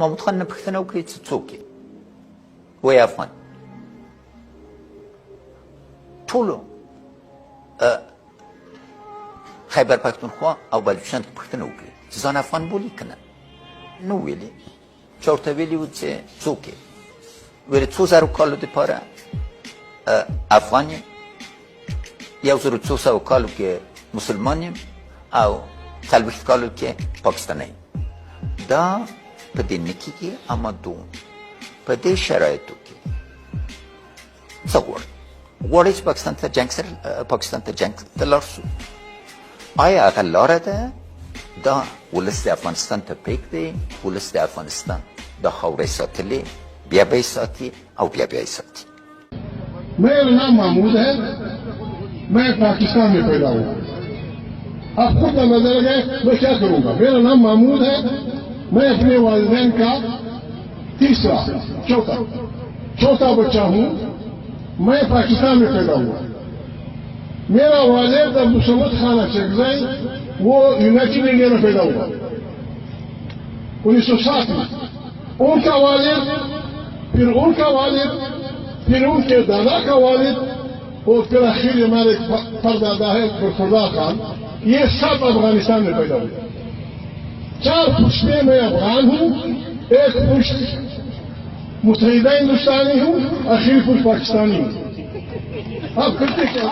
محمود خان نه پوښتنه وکړي چې څوک یې وایي افغان ټولو خیبر پښتونخوا او بلوچستان ته پوښتنه وکړي چې ځان افغان بولي که نه نو ویلي چا ورته ویلي وو چې څوک یې ویلې 2000 کالو دپاره افغان یم 1200 کالو کې مسلمان یم او 40 کالو کې پاکستانی یم دا په دې نه کېږي اما دوم په دې شرایطو کې څه غواړي غواړي چې پاکستان ته جنګ ته لاړ شو آیا هغه لاره ده دا ولس د افغانستان ته پرېږدي ولس د افغانستان د خاورې ساتلې بیا به یې ساتي او بیا به یې ساتي मेरा नाम महमूद है मैं पाकिस्तान में पैदा हुआ आप खुद नजर गए मैं क्या करूंगा मेरा नाम महमूद है मैं अपने वालिदैन का चौथा बच्चा हूं मैं पाकिस्तान में पैदा हुआ मेरा वालिद अब्दुल खान अचकज़ई वो यूनाइटेड इंडिया में पैदा हुआ 1960 में उनका वालिद फिर उनका वालिद फिर उनके दादा का वालिद और फिर आखिर हमारे परदादा है खुदा खान ये सब अफगानिस्तान में पैदा हुए 4 पुश्तें मैं अफगान हूं 1 पुश्त मुत्तहिदा हिंदुस्तानी हूं आखिरी पुश्त पाकिस्तानी हूं आप करते क्या